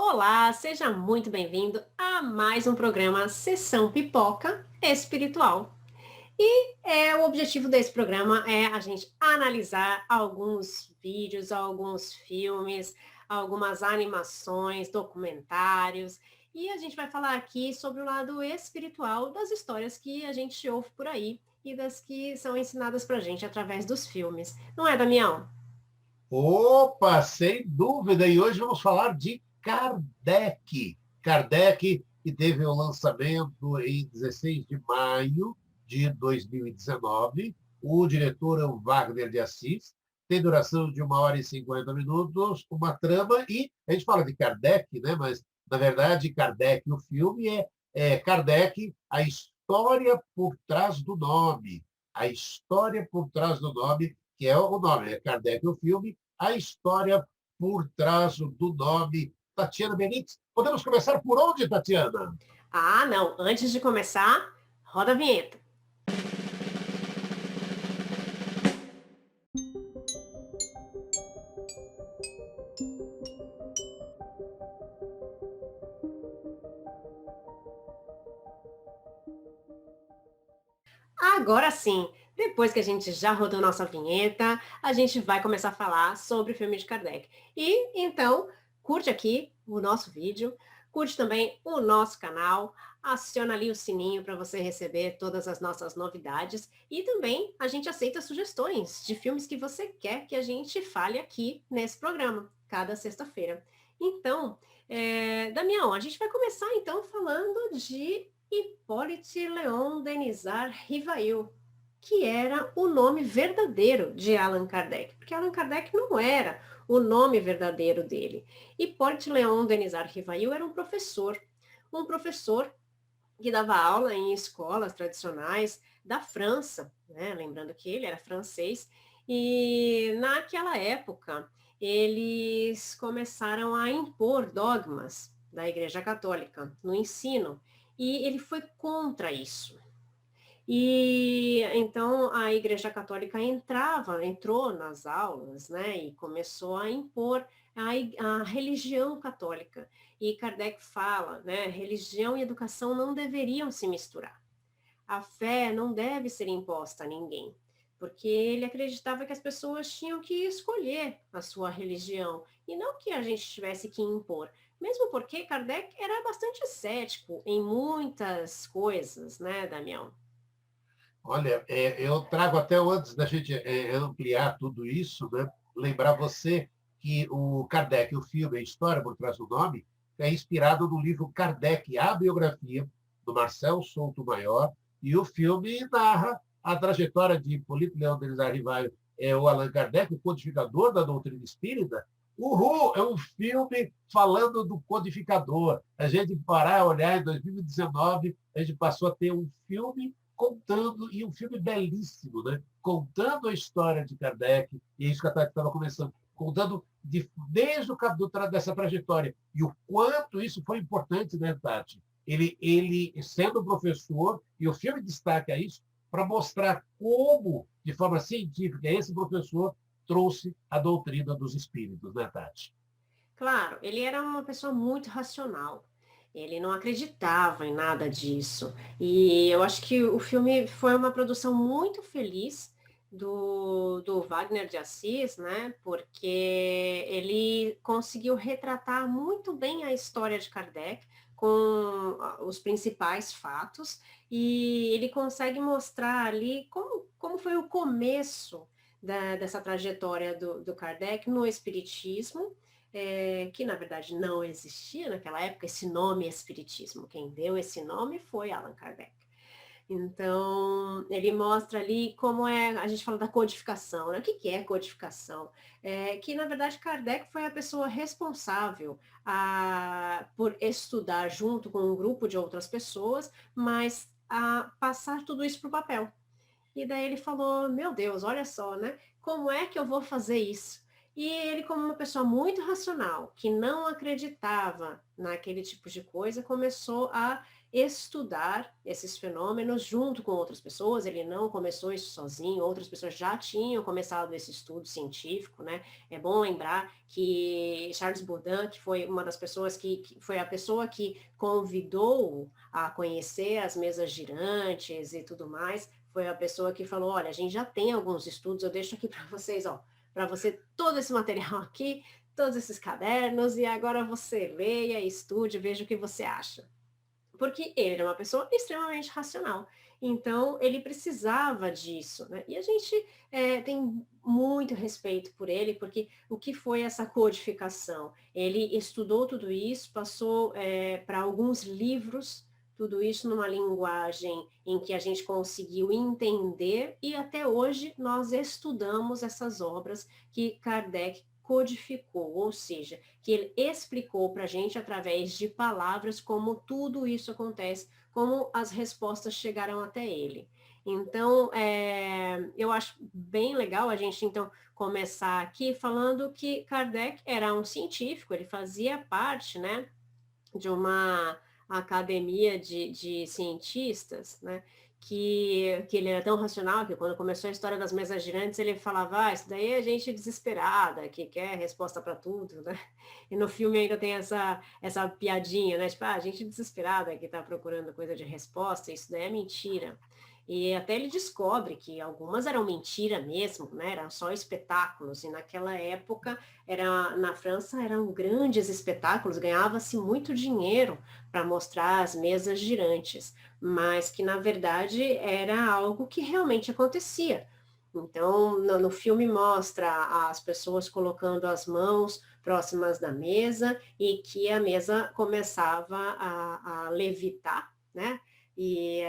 Olá, seja muito bem-vindo a mais um programa Sessão Pipoca Espiritual. O objetivo desse programa é a gente analisar alguns vídeos, alguns filmes, algumas animações, documentários, e a gente vai falar aqui sobre o lado espiritual das histórias que a gente ouve por aí e das que são ensinadas pra gente através dos filmes. Não é, Damião? Opa, sem dúvida. E hoje vamos falar de Kardec. Kardec, que teve o lançamento em 16 de maio de 2019. O diretor é o Wagner de Assis. Tem duração de 1 hora e 50 minutos, uma trama. E a gente fala de Kardec, né? Mas, na verdade, Kardec, o filme é Kardec, a história por trás do nome. A história por trás do nome, que é o nome, é Kardec, o filme, a história por trás do nome Tatiana Benítez. Podemos começar por onde, Tatiana? Ah, não. Antes de começar, roda a vinheta. Agora sim, depois que a gente já rodou nossa vinheta, a gente vai começar a falar sobre o filme de Kardec. E então, curte aqui o nosso vídeo, curte também o nosso canal, aciona ali o sininho para você receber todas as nossas novidades e também a gente aceita sugestões de filmes que você quer que a gente fale aqui nesse programa, cada sexta-feira. Então, Damião, a gente vai começar então falando de Hippolyte Léon Denisard Rivail, que era o nome verdadeiro de Allan Kardec, porque Allan Kardec não era o nome verdadeiro dele. Hippolyte Léon Denisard Rivail era um professor que dava aula em escolas tradicionais da França, né? Lembrando que ele era francês, e naquela época eles começaram a impor dogmas da Igreja Católica no ensino, e ele foi contra isso. E então a Igreja Católica entrou nas aulas, né, e começou a impor a religião católica. E Kardec fala, né, religião e educação não deveriam se misturar. A fé não deve ser imposta a ninguém, porque ele acreditava que as pessoas tinham que escolher a sua religião e não que a gente tivesse que impor. Mesmo porque Kardec era bastante cético em muitas coisas, né, Damião? Olha, eu trago até antes da gente ampliar tudo isso, né? Lembrar você que o Kardec, o filme, a história por trás do nome, é inspirado no livro Kardec, a biografia do Marcel Souto Maior, e o filme narra a trajetória de Hipólito Leão Denis Arrivaio, o Allan Kardec, o codificador da doutrina espírita. Uhul! É um filme falando do codificador. A gente parar, olhar em 2019, a gente passou a ter um filme contando, e um filme belíssimo, né? Contando a história de Kardec, e é isso que a Tati estava começando, contando desde dessa trajetória, e o quanto isso foi importante, né, Tati? Ele sendo professor, e o filme destaca isso, para mostrar como, de forma científica, esse professor trouxe a doutrina dos espíritos, né, Tati? Claro, ele era uma pessoa muito racional. Ele não acreditava em nada disso. E eu acho que o filme foi uma produção muito feliz do Wagner de Assis, né? Porque ele conseguiu retratar muito bem a história de Kardec com os principais fatos e ele consegue mostrar ali como foi o começo dessa trajetória do Kardec no Espiritismo, que na verdade não existia naquela época esse nome espiritismo. Quem deu esse nome foi Allan Kardec. Então, ele mostra ali como a gente fala da codificação, né? O que é codificação? Que, na verdade, Kardec foi a pessoa responsável por estudar junto com um grupo de outras pessoas, mas a passar tudo isso para o papel. E daí ele falou, meu Deus, olha só, né? Como é que eu vou fazer isso? E ele, como uma pessoa muito racional, que não acreditava naquele tipo de coisa, começou a estudar esses fenômenos junto com outras pessoas. Ele não começou isso sozinho, outras pessoas já tinham começado esse estudo científico, né? É bom lembrar que Charles Baudin, que foi uma das pessoas que foi a pessoa que convidou a conhecer as mesas girantes e tudo mais, foi a pessoa que falou, olha, a gente já tem alguns estudos, eu deixo aqui para vocês, ó, para você todo esse material aqui, todos esses cadernos, e agora você leia, estude, veja o que você acha. Porque ele era uma pessoa extremamente racional. Então, ele precisava disso, né? E a gente tem muito respeito por ele, porque o que foi essa codificação? Ele estudou tudo isso, passou para alguns livros, tudo isso numa linguagem em que a gente conseguiu entender, e até hoje nós estudamos essas obras que Kardec codificou, ou seja, que ele explicou para a gente através de palavras como tudo isso acontece, como as respostas chegaram até ele. Então, eu acho bem legal a gente, então, começar aqui falando que Kardec era um científico, ele fazia parte, né, de uma academia de cientistas, né, que ele era tão racional que quando começou a história das mesas girantes, ele falava, isso daí é gente desesperada, que quer resposta para tudo, né? E no filme ainda tem essa piadinha, né? Tipo, gente desesperada que está procurando coisa de resposta, isso daí é mentira. E até ele descobre que algumas eram mentira mesmo, né? Eram só espetáculos. E naquela época, na França, eram grandes espetáculos, ganhava-se muito dinheiro para mostrar as mesas girantes, mas que na verdade era algo que realmente acontecia. Então, no filme mostra as pessoas colocando as mãos próximas da mesa e que a mesa começava a levitar, né? E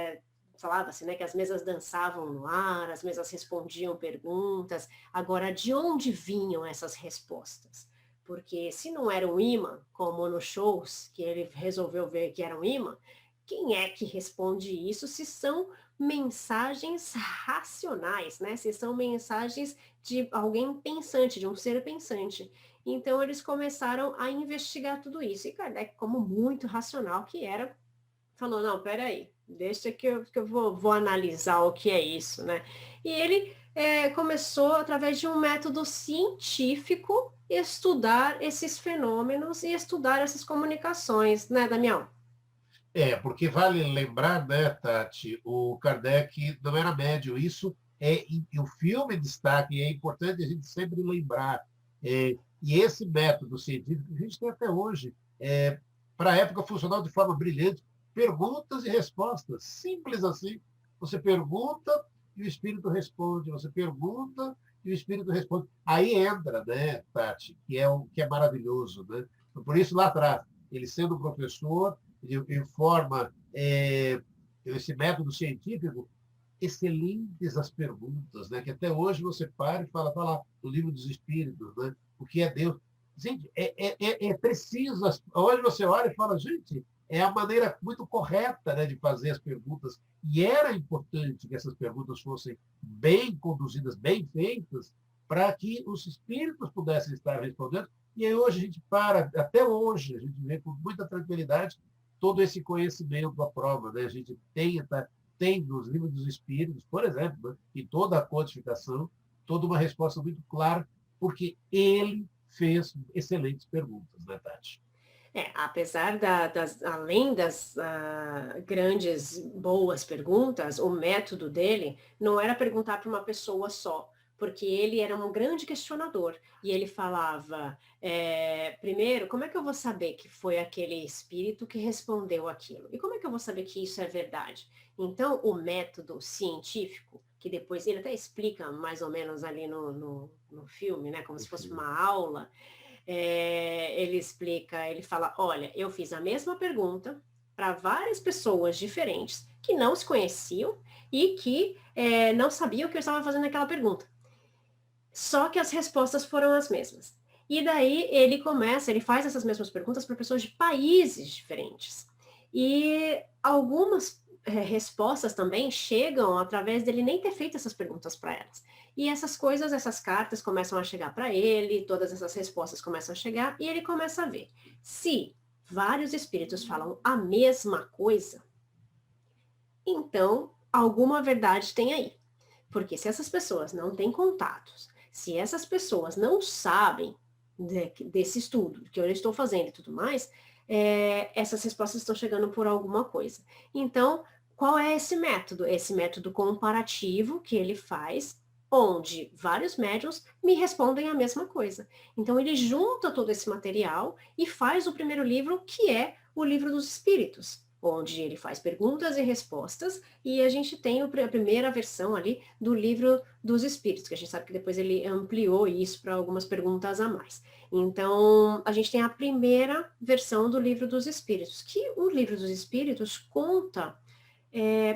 falava-se, né, que as mesas dançavam no ar, as mesas respondiam perguntas. Agora, de onde vinham essas respostas? Porque se não era um imã, como nos shows, que ele resolveu ver que era um imã, quem é que responde isso se são mensagens racionais, né? Se são mensagens de alguém pensante, de um ser pensante. Então, eles começaram a investigar tudo isso. E Kardec, como muito racional que era, falou, não, peraí, deixa que eu vou analisar o que é isso, né? E ele começou, através de um método científico, estudar esses fenômenos e estudar essas comunicações, né, Damião? Porque vale lembrar, né, Tati, o Kardec não era médio. Isso e o filme destaca, e é importante a gente sempre lembrar. E esse método científico que a gente tem até hoje, para a época funcionou de forma brilhante. Perguntas e respostas, simples assim. Você pergunta e o espírito responde. Você pergunta e o espírito responde. Aí entra, né, Tati, que é maravilhoso, né? Por isso lá atrás, ele sendo professor de forma, esse método científico, excelentes as perguntas, né? Que até hoje você para e fala, lá, no livro dos Espíritos, né? O que é Deus? Gente, é preciso. Hoje você olha e fala, gente, é a maneira muito correta, né, de fazer as perguntas. E era importante que essas perguntas fossem bem conduzidas, bem feitas, para que os espíritos pudessem estar respondendo. E aí hoje a gente para, até hoje, a gente vê com muita tranquilidade todo esse conhecimento à prova, né? A gente tem nos livros dos Espíritos, por exemplo, né? Em toda a codificação, toda uma resposta muito clara, porque ele fez excelentes perguntas, né, Tati? Apesar além das grandes, boas perguntas, o método dele não era perguntar para uma pessoa só, porque ele era um grande questionador. E ele falava, primeiro, como é que eu vou saber que foi aquele espírito que respondeu aquilo? E como é que eu vou saber que isso é verdade? Então, o método científico, que depois ele até explica mais ou menos ali no filme, né, como se fosse uma aula, ele explica, ele fala, olha, eu fiz a mesma pergunta para várias pessoas diferentes que não se conheciam e que não sabiam o que eu estava fazendo naquela pergunta. Só que as respostas foram as mesmas. E daí ele faz essas mesmas perguntas para pessoas de países diferentes. E algumas respostas também chegam através dele nem ter feito essas perguntas para elas. E essas coisas, essas cartas começam a chegar para ele, todas essas respostas começam a chegar, e ele começa a ver. Se vários espíritos falam a mesma coisa, então alguma verdade tem aí. Porque se essas pessoas não têm contatos, se essas pessoas não sabem desse estudo que eu estou fazendo e tudo mais, essas respostas estão chegando por alguma coisa. Então, qual é esse método? Esse método comparativo que ele faz, onde vários médiums me respondem a mesma coisa. Então, ele junta todo esse material e faz o primeiro livro, que é o Livro dos Espíritos, onde ele faz perguntas e respostas, e a gente tem a primeira versão ali do Livro dos Espíritos, que a gente sabe que depois ele ampliou isso para algumas perguntas a mais. Então, a gente tem a primeira versão do Livro dos Espíritos, que o Livro dos Espíritos conta,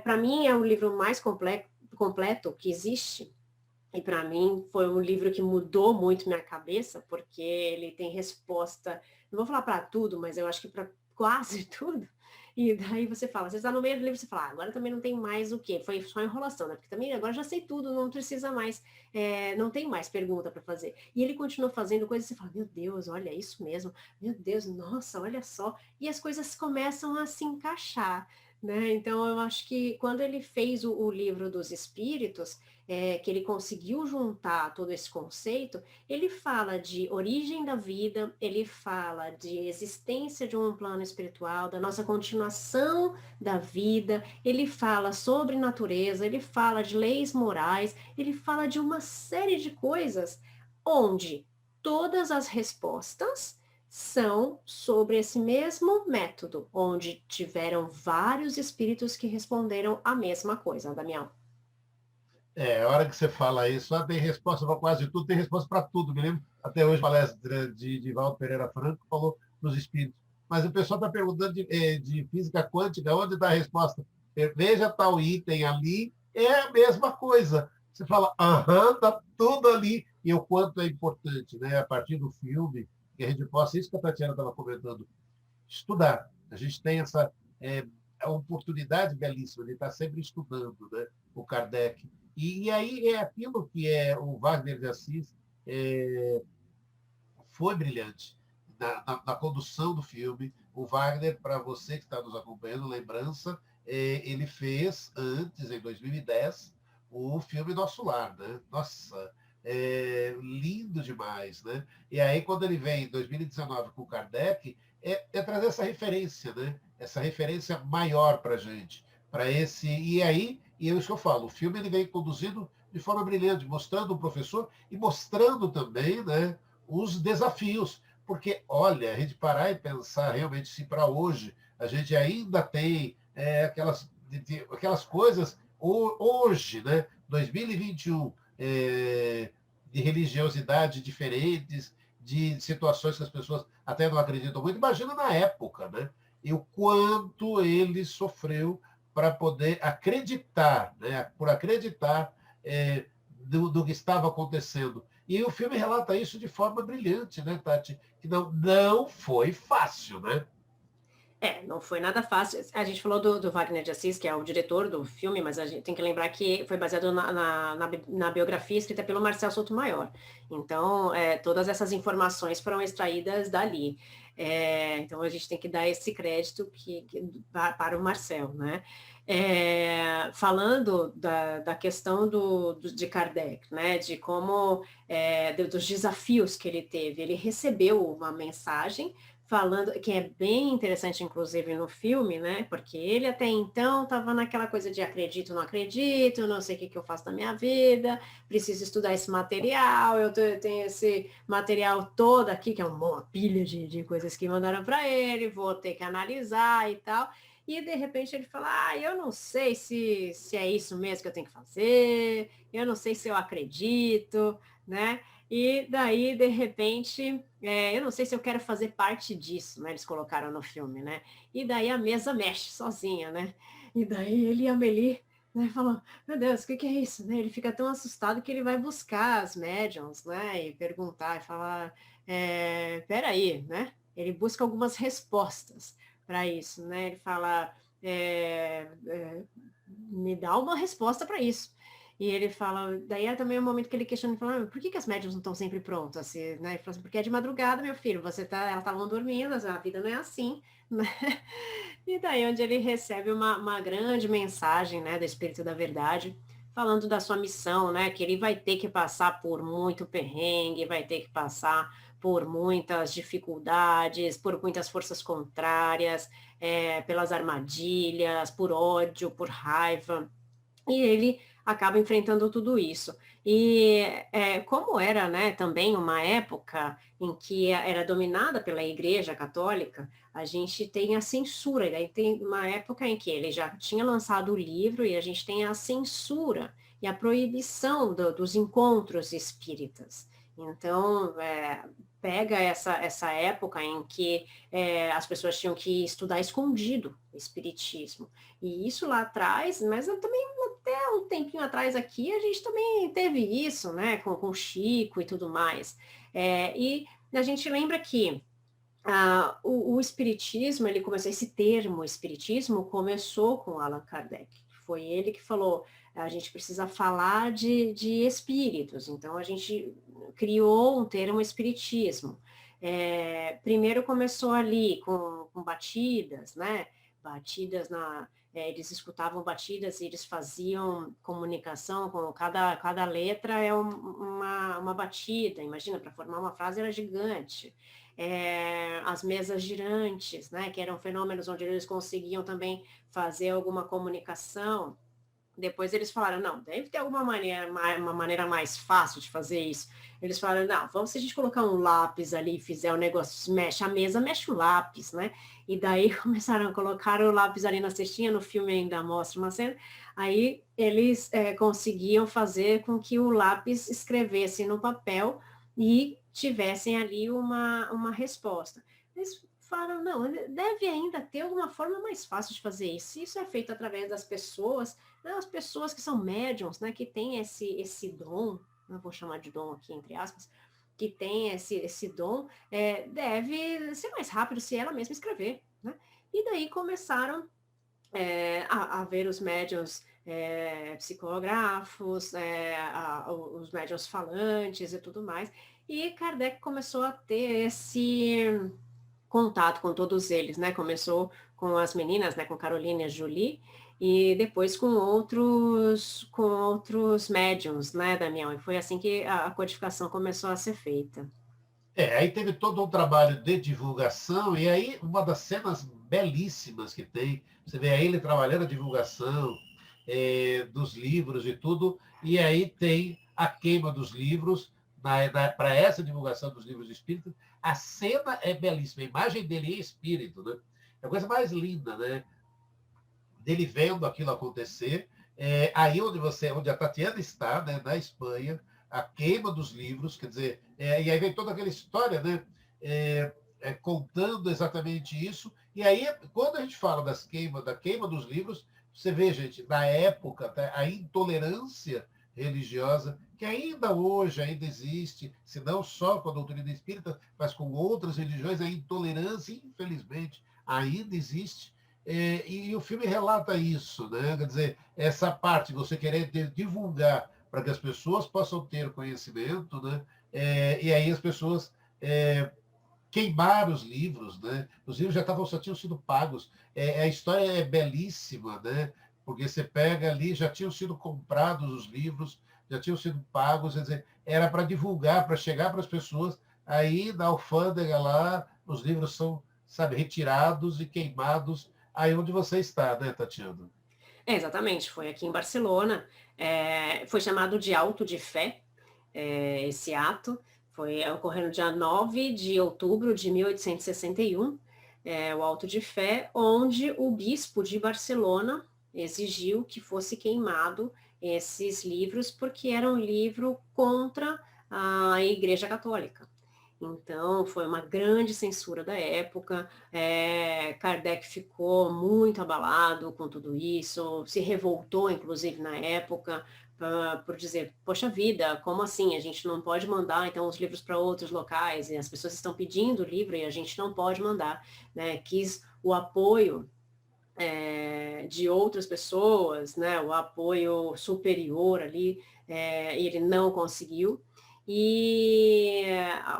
para mim é o livro mais completo que existe, e para mim foi um livro que mudou muito minha cabeça, porque ele tem resposta, não vou falar para tudo, mas eu acho que para quase tudo. E daí você fala, você está no meio do livro, você fala, agora também não tem mais o quê? Foi só enrolação, né? Porque também agora já sei tudo, não precisa mais, não tem mais pergunta para fazer. E ele continua fazendo coisas, você fala, meu Deus, olha isso mesmo, meu Deus, nossa, olha só. E as coisas começam a se encaixar, né? Então eu acho que quando ele fez o livro dos espíritos, que ele conseguiu juntar todo esse conceito, ele fala de origem da vida, ele fala de existência de um plano espiritual, da nossa continuação da vida, ele fala sobre natureza, ele fala de leis morais, ele fala de uma série de coisas onde todas as respostas são sobre esse mesmo método, onde tiveram vários espíritos que responderam a mesma coisa, Damião. A hora que você fala isso, tem resposta para quase tudo, tem resposta para tudo. Me lembro até hoje, palestra de Divaldo Pereira Franco, falou nos espíritos. Mas o pessoal está perguntando de física quântica, onde está a resposta? Veja tal item ali, é a mesma coisa. Você fala, aham, está tudo ali. E o quanto é importante, né? A partir do filme, que a gente possa, isso que a Tatiana estava comentando, estudar. A gente tem essa oportunidade belíssima de estar sempre estudando, né? O Kardec. E aí é aquilo que o Wagner de Assis foi brilhante na condução do filme. O Wagner, para você que está nos acompanhando, lembrança, ele fez antes, em 2010, o filme Nosso Lar, né? Nossa, lindo demais, né? E aí, quando ele vem em 2019 com o Kardec, trazer essa referência, né? Essa referência maior para a gente, para esse. E aí, e é isso que eu falo, o filme ele vem conduzido de forma brilhante, mostrando o professor e mostrando também, né, os desafios. Porque, olha, a gente parar e pensar realmente se para hoje a gente ainda tem aquelas coisas, hoje, né, 2021, de religiosidade diferentes, de situações que as pessoas até não acreditam muito. Imagina na época, né? E o quanto ele sofreu para poder acreditar, né? Por acreditar do que estava acontecendo. E o filme relata isso de forma brilhante, né, Tati? Que não foi fácil, né? Não foi nada fácil. A gente falou do Wagner de Assis, que é o diretor do filme, mas a gente tem que lembrar que foi baseado na biografia escrita pelo Marcel Sotomayor. Então, todas essas informações foram extraídas dali. Então, a gente tem que dar esse crédito para o Marcel, né? Falando da questão de Kardec, né? De como, dos desafios que ele teve. Ele recebeu uma mensagem falando, que é bem interessante, inclusive, no filme, né? Porque ele até então estava naquela coisa de acredito, não acredito, não sei o que eu faço da minha vida, preciso estudar esse material, eu tenho esse material todo aqui, que é uma pilha de coisas que mandaram para ele, vou ter que analisar e tal. E de repente ele fala, eu não sei se é isso mesmo que eu tenho que fazer, eu não sei se eu acredito, né? E daí, de repente, eu não sei se eu quero fazer parte disso, né? Eles colocaram no filme, né? E daí a mesa mexe sozinha, né? E daí ele e a Amélie, né, falam, meu Deus, o que é isso? Né? Ele fica tão assustado que ele vai buscar as médiums, né? E perguntar, e falar, peraí, né? Ele busca algumas respostas para isso, né? Ele fala, me dá uma resposta para isso. E ele fala, daí é também o momento que ele questiona, ele fala, por que as médiums não estão sempre prontas? Assim, né? Ele fala assim, porque é de madrugada, meu filho, elas estavam dormindo, a vida não é assim, né? E daí onde ele recebe uma grande mensagem, né, do Espírito da Verdade, falando da sua missão, né, que ele vai ter que passar por muito perrengue, vai ter que passar por muitas dificuldades, por muitas forças contrárias, pelas armadilhas, por ódio, por raiva, e ele acaba enfrentando tudo isso. E como era, né, também uma época em que era dominada pela Igreja Católica, a gente tem a censura, e aí tem uma época em que ele já tinha lançado o livro e a gente tem a censura e a proibição dos encontros espíritas. Então, pega essa época em que as pessoas tinham que estudar escondido o espiritismo. E isso lá atrás, mas também até um tempinho atrás aqui, a gente também teve isso, né, com Chico e tudo mais. E a gente lembra que o espiritismo, ele começou, esse termo espiritismo começou com Allan Kardec. Foi ele que falou, a gente precisa falar de espíritos. Então, a gente criou um termo espiritismo. Primeiro começou ali com batidas, né? Batidas eles escutavam batidas e eles faziam comunicação com cada letra uma batida. Imagina, para formar uma frase era gigante. As mesas girantes, né, que eram fenômenos onde eles conseguiam também fazer alguma comunicação. Depois eles falaram, não, deve ter alguma maneira, uma maneira mais fácil de fazer isso. Eles falaram, não, vamos se a gente colocar um lápis ali e fizer o negócio, mexe a mesa, mexe o lápis, né? E daí começaram a colocar o lápis ali na cestinha, no filme ainda mostra uma cena, aí eles conseguiam fazer com que o lápis escrevesse no papel e tivessem ali uma resposta. Eles falaram, não, deve ainda ter alguma forma mais fácil de fazer isso. Isso é feito através das pessoas, né, as pessoas que são médiums, né, que têm esse dom, não vou chamar de dom aqui, entre aspas, que tem esse dom, deve ser mais rápido se ela mesma escrever, né? E daí começaram a ver os médiuns psicógrafos, os médiuns falantes e tudo mais, e Kardec começou a ter esse contato com todos eles, né? Começou com as meninas, né? Com Carolina e a Julie, e depois com outros médiums, né, Damião? E foi assim que a codificação começou a ser feita. Aí teve todo um trabalho de divulgação, e aí uma das cenas belíssimas que tem, você vê aí ele trabalhando a divulgação dos livros e tudo, e aí tem a queima dos livros, para essa divulgação dos livros espíritas, a cena é belíssima, a imagem dele em espírito, né? É a coisa mais linda, né? Dele vendo aquilo acontecer, aí onde a Tatiana está, né, na Espanha, a queima dos livros, quer dizer, e aí vem toda aquela história, né, contando exatamente isso, e aí, quando a gente fala da queima dos livros, você vê, gente, na época, tá, a intolerância religiosa, que ainda hoje ainda existe, se não só com a doutrina espírita, mas com outras religiões, a intolerância, infelizmente, ainda existe, e o filme relata isso, né? Quer dizer, essa parte, você querer divulgar para que as pessoas possam ter conhecimento, né? E aí as pessoas queimaram os livros, né? Os livros já tinham sido pagos. A história é belíssima, né? Porque você pega ali, já tinham sido comprados os livros, já tinham sido pagos, quer dizer, era para divulgar, para chegar para as pessoas. Aí, na alfândega lá, os livros são, sabe, retirados e queimados aí onde você está, né, Tatiana? Exatamente, foi aqui em Barcelona, foi chamado de Auto de Fé, esse ato, ocorreu no dia 9 de outubro de 1861, o Auto de Fé, onde o bispo de Barcelona exigiu que fosse queimado esses livros, porque era um livro contra a Igreja Católica. Então, foi uma grande censura da época. Kardec ficou muito abalado com tudo isso, se revoltou, inclusive, na época, por dizer: poxa vida, como assim? A gente não pode mandar, então, os livros para outros locais, e as pessoas estão pedindo o livro e a gente não pode mandar, né? Quis o apoio de outras pessoas, né, o apoio superior ali, ele não conseguiu. E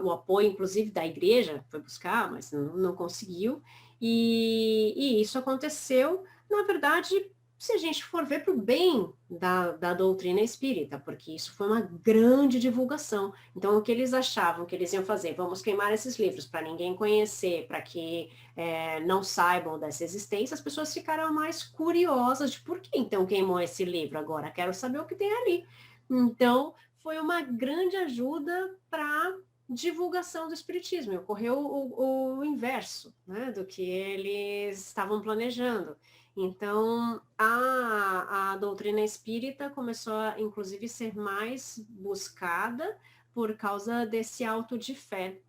o apoio, inclusive, da igreja foi buscar, mas não conseguiu. E isso aconteceu, na verdade, se a gente for ver para o bem da doutrina espírita, porque isso foi uma grande divulgação. Então, o que eles achavam que eles iam fazer? Vamos queimar esses livros para ninguém conhecer, para que não saibam dessa existência, as pessoas ficaram mais curiosas de por que então queimou esse livro agora, quero saber o que tem ali. Então, foi uma grande ajuda para divulgação do espiritismo. Ocorreu o inverso, né, do que eles estavam planejando. Então, a doutrina espírita começou a, inclusive, ser mais buscada por causa desse auto de fé.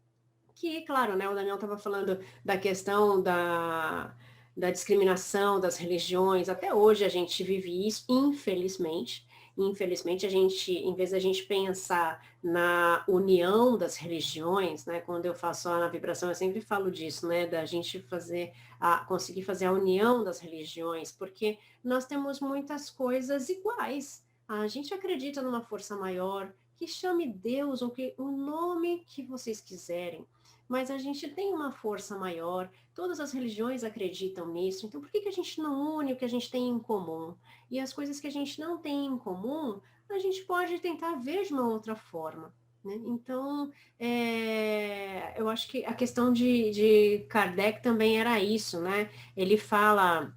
Que, claro, né, o Daniel estava falando da questão da discriminação das religiões. Até hoje a gente vive isso, infelizmente. Infelizmente, a gente, em vez da gente pensar na união das religiões, né, quando eu faço a vibração, eu sempre falo disso, né, da gente conseguir fazer a união das religiões, porque nós temos muitas coisas iguais. A gente acredita numa força maior, que chame Deus ou que o nome que vocês quiserem, mas a gente tem uma força maior, todas as religiões acreditam nisso, então por que a gente não une o que a gente tem em comum? E as coisas que a gente não tem em comum, a gente pode tentar ver de uma outra forma. Né? Então, eu acho que a questão de Kardec também era isso, né? Ele fala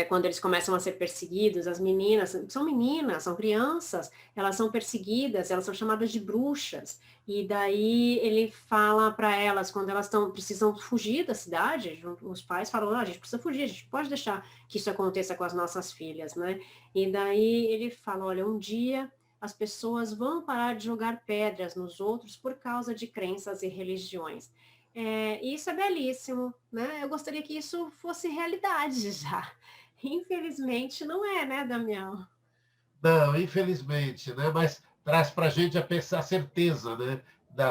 quando eles começam a ser perseguidos, as meninas, são crianças, elas são perseguidas, elas são chamadas de bruxas, e daí ele fala para elas, quando elas precisam fugir da cidade, os pais falam, a gente precisa fugir, a gente pode deixar que isso aconteça com as nossas filhas, né? E daí ele fala, olha, um dia as pessoas vão parar de jogar pedras nos outros por causa de crenças e religiões. E isso é belíssimo, né? Eu gostaria que isso fosse realidade já. Infelizmente não é, né, Damião? Não, infelizmente, né? Mas traz para a gente a certeza, né?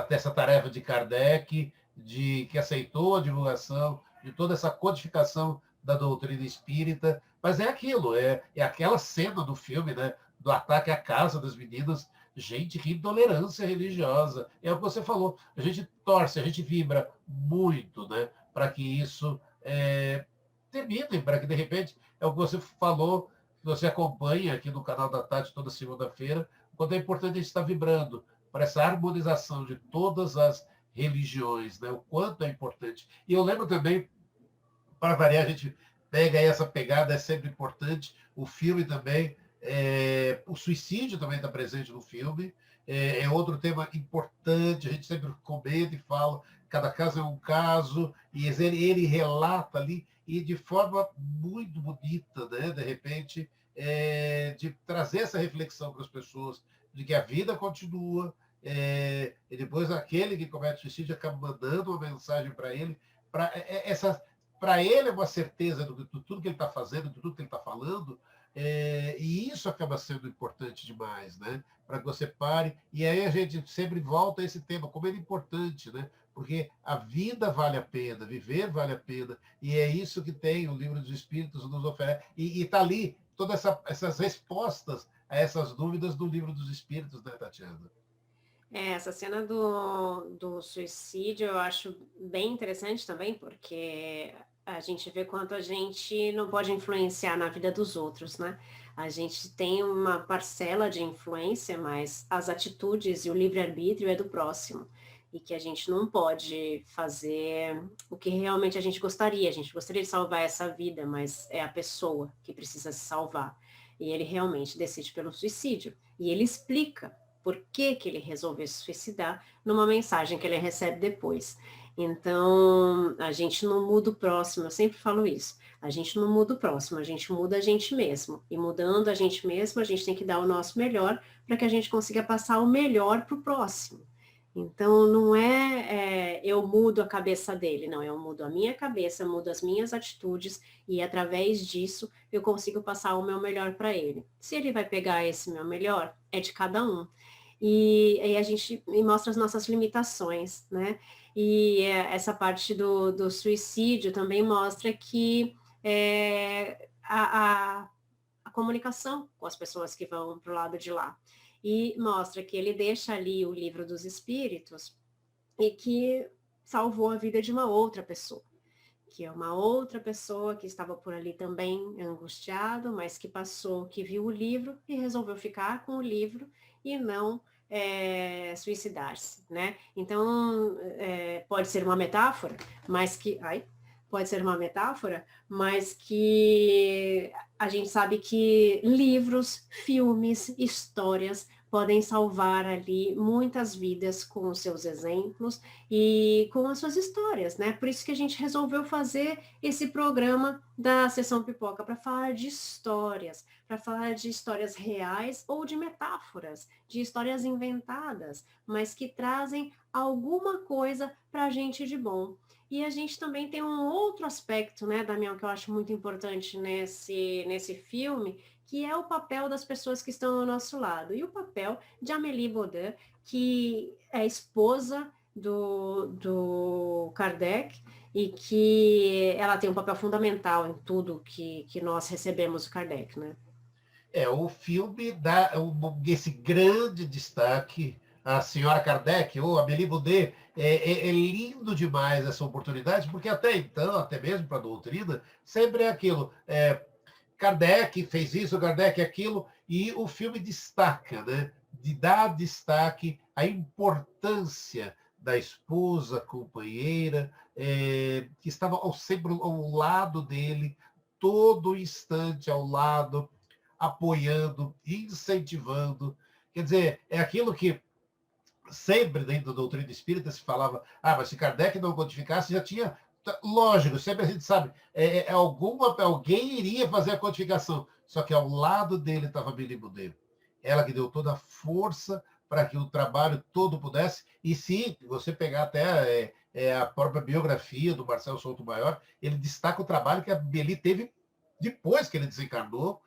Dessa tarefa de Kardec, que aceitou a divulgação de toda essa codificação da doutrina espírita. Mas é aquilo, é aquela cena do filme, né? Do ataque à casa das meninas. Gente, que intolerância religiosa. É o que você falou. A gente torce, a gente vibra muito, né? Para que isso termine, para que, de repente, é o que você falou, que você acompanha aqui no canal da Tati toda segunda-feira, quanto é importante a gente estar vibrando para essa harmonização de todas as religiões, né? O quanto é importante. E eu lembro também, para variar, a gente pega aí essa pegada, é sempre importante. O filme também, o suicídio também está presente no filme, é outro tema importante, a gente sempre comenta e fala, cada caso é um caso, e ele relata ali, e de forma muito bonita, né? De repente, de trazer essa reflexão para as pessoas, de que a vida continua, e depois aquele que comete suicídio acaba mandando uma mensagem para ele, para ele é uma certeza de tudo que ele está fazendo, de tudo que ele está falando, e isso acaba sendo importante demais, né? Para que você pare. E aí a gente sempre volta a esse tema, como ele é importante, né? Porque a vida vale a pena, viver vale a pena, e é isso que tem o Livro dos Espíritos nos oferece. E está ali todas essas respostas a essas dúvidas do Livro dos Espíritos, né, Tatiana? Essa cena do suicídio eu acho bem interessante também, porque a gente vê quanto a gente não pode influenciar na vida dos outros, né? A gente tem uma parcela de influência, mas as atitudes e o livre-arbítrio é do próximo. E que a gente não pode fazer o que realmente a gente gostaria. A gente gostaria de salvar essa vida, mas é a pessoa que precisa se salvar. E ele realmente decide pelo suicídio. E ele explica por que que ele resolveu se suicidar numa mensagem que ele recebe depois. Então, a gente não muda o próximo, eu sempre falo isso. A gente não muda o próximo, a gente muda a gente mesmo. E mudando a gente mesmo, a gente tem que dar o nosso melhor para que a gente consiga passar o melhor para o próximo. Então, não eu mudo a cabeça dele, não, eu mudo a minha cabeça, mudo as minhas atitudes e através disso eu consigo passar o meu melhor para ele. Se ele vai pegar esse meu melhor, é de cada um. E aí a gente mostra as nossas limitações, né? E essa parte do suicídio também mostra que a comunicação com as pessoas que vão para o lado de lá. E mostra que ele deixa ali o livro dos espíritos e que salvou a vida de uma outra pessoa, que é uma outra pessoa que estava por ali também angustiado, mas que passou, que viu o livro e resolveu ficar com o livro e não suicidar-se, né? Então, pode ser uma metáfora, mas que... Ai, pode ser uma metáfora, mas que a gente sabe que livros, filmes, histórias podem salvar ali muitas vidas com os seus exemplos e com as suas histórias, né? Por isso que a gente resolveu fazer esse programa da Sessão Pipoca para falar de histórias reais ou de metáforas, de histórias inventadas, mas que trazem alguma coisa para a gente de bom. E a gente também tem um outro aspecto, né, Damião, que eu acho muito importante nesse filme, que é o papel das pessoas que estão ao nosso lado. E o papel de Amélie Baudin, que é esposa do Kardec, e que ela tem um papel fundamental em tudo que nós recebemos do Kardec, né? O filme dá esse grande destaque à senhora Kardec, ou Amélie Boudet. É lindo demais essa oportunidade, porque até então, até mesmo para a doutrina, sempre é aquilo. Kardec fez isso, Kardec aquilo, e o filme destaca, né? De dar destaque à importância da esposa, companheira, que estava sempre ao lado dele, todo instante ao lado, apoiando, incentivando. Quer dizer, é aquilo que sempre dentro da doutrina espírita se falava, mas se Kardec não codificasse, já tinha... Lógico, sempre a gente sabe, alguém iria fazer a codificação, só que ao lado dele estava a Amélie Boudet. Ela que deu toda a força para que o trabalho todo pudesse, e se você pegar até a própria biografia do Marcelo Souto Maior, ele destaca o trabalho que a Amélie teve depois que ele desencarnou,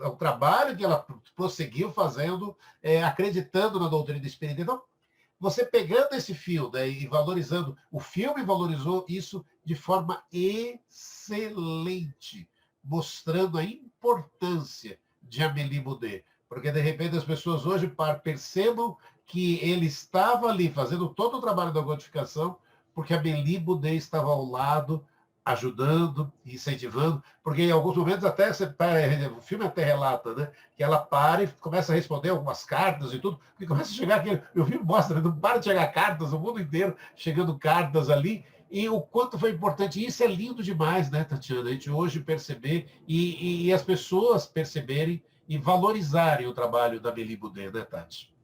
o trabalho que ela prosseguiu fazendo, acreditando na doutrina espírita. Então, você pegando esse fio, né, e valorizando, o filme valorizou isso de forma excelente, mostrando a importância de Amélie Boudet. Porque, de repente, as pessoas hoje percebam que ele estava ali fazendo todo o trabalho da codificação, porque a Amélie Boudet estava ao lado, ajudando, incentivando, porque em alguns momentos até o filme até relata, né, que ela para e começa a responder algumas cartas e tudo, e começa a chegar aqui, o filme mostra, não para de chegar cartas, o mundo inteiro chegando cartas ali, e o quanto foi importante. E isso é lindo demais, né, Tatiana? A gente hoje perceber e as pessoas perceberem e valorizarem o trabalho da Amélie Boudet, né, Tati?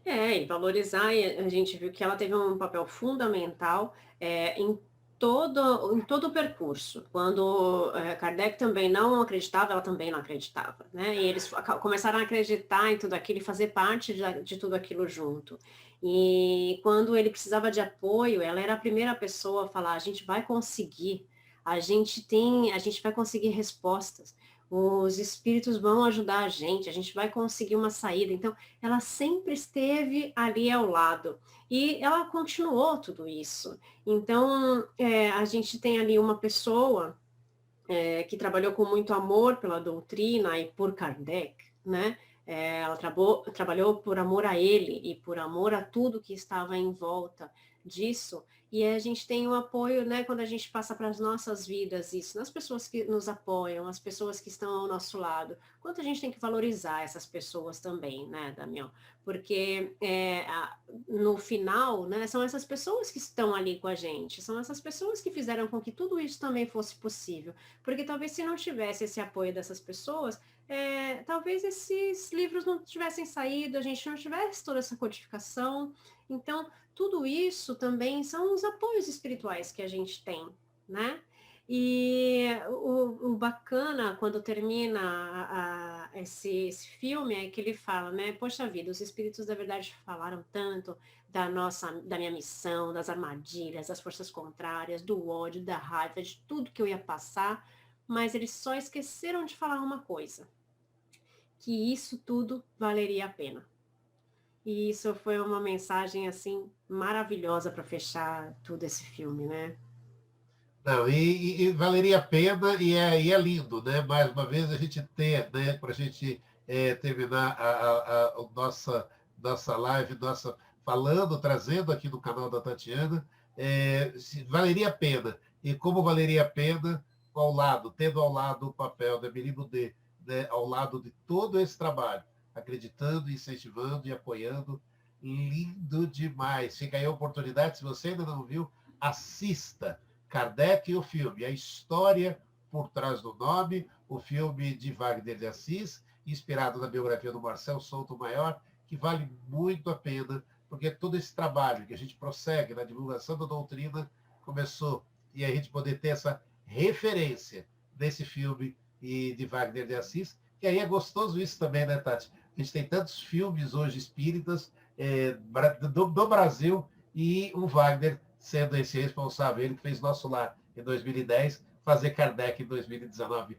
E valorizar, e a gente viu que ela teve um papel fundamental em todo o percurso. Quando Kardec também não acreditava, ela também não acreditava, né? E eles começaram a acreditar em tudo aquilo e fazer parte de tudo aquilo junto. E quando ele precisava de apoio, ela era a primeira pessoa a falar: a gente vai conseguir, a gente vai conseguir respostas. Os espíritos vão ajudar a gente vai conseguir uma saída. Então, ela sempre esteve ali ao lado e ela continuou tudo isso. Então, a gente tem ali uma pessoa que trabalhou com muito amor pela doutrina e por Kardec, né? Ela trabalhou por amor a ele e por amor a tudo que estava em volta disso. E a gente tem o apoio, né, quando a gente passa para as nossas vidas isso, nas pessoas que nos apoiam, as pessoas que estão ao nosso lado. Quanto a gente tem que valorizar essas pessoas também, né, Damião? Porque no final, né, são essas pessoas que estão ali com a gente, são essas pessoas que fizeram com que tudo isso também fosse possível. Porque talvez se não tivesse esse apoio dessas pessoas, talvez esses livros não tivessem saído, a gente não tivesse toda essa codificação. Então, tudo isso também são os apoios espirituais que a gente tem, né? E o bacana, quando termina esse filme, é que ele fala, né? Poxa vida, os espíritos da verdade falaram tanto da minha missão, das armadilhas, das forças contrárias, do ódio, da raiva, de tudo que eu ia passar, mas eles só esqueceram de falar uma coisa, que isso tudo valeria a pena. E isso foi uma mensagem, assim, maravilhosa para fechar todo esse filme, né? Não, e valeria a pena e é lindo, né? Mais uma vez a gente ter, né? Para a gente terminar a nossa live, falando, trazendo aqui no canal da Tatiana, valeria a pena. E como valeria a pena, tendo ao lado o papel da Amélie Boudet, né? Ao lado de todo esse trabalho, acreditando, incentivando e apoiando. Lindo demais. Fica aí a oportunidade, se você ainda não viu, assista. Kardec e o filme, a história por trás do nome, o filme de Wagner de Assis, inspirado na biografia do Marcel Souto Maior, que vale muito a pena, porque todo esse trabalho que a gente prossegue na divulgação da doutrina começou, e a gente poder ter essa referência desse filme e de Wagner de Assis, que aí é gostoso isso também, né, Tati? A gente tem tantos filmes hoje espíritas do Brasil e o Wagner sendo esse responsável, ele que fez Nosso Lar em 2010, fazer Kardec em 2019.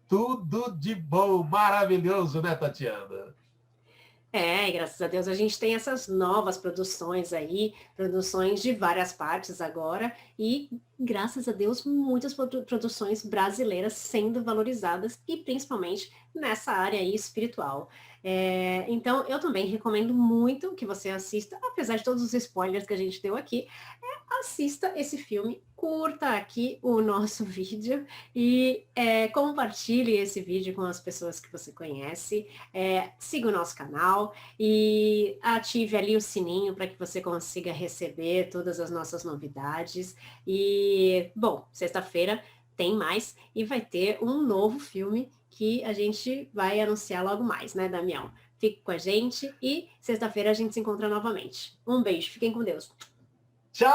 Tudo de bom, maravilhoso, né, Tatiana? Graças a Deus a gente tem essas novas produções aí, produções de várias partes agora, e graças a Deus muitas produções brasileiras sendo valorizadas, e principalmente nessa área aí espiritual. Então eu também recomendo muito que você assista, apesar de todos os spoilers que a gente deu aqui, assista esse filme, curta aqui o nosso vídeo e compartilhe esse vídeo com as pessoas que você conhece, siga o nosso canal e ative ali o sininho para que você consiga receber todas as nossas novidades. E, bom, sexta-feira tem mais e vai ter um novo filme que a gente vai anunciar logo mais, né, Damião? Fique com a gente e sexta-feira a gente se encontra novamente. Um beijo, fiquem com Deus. Tchau!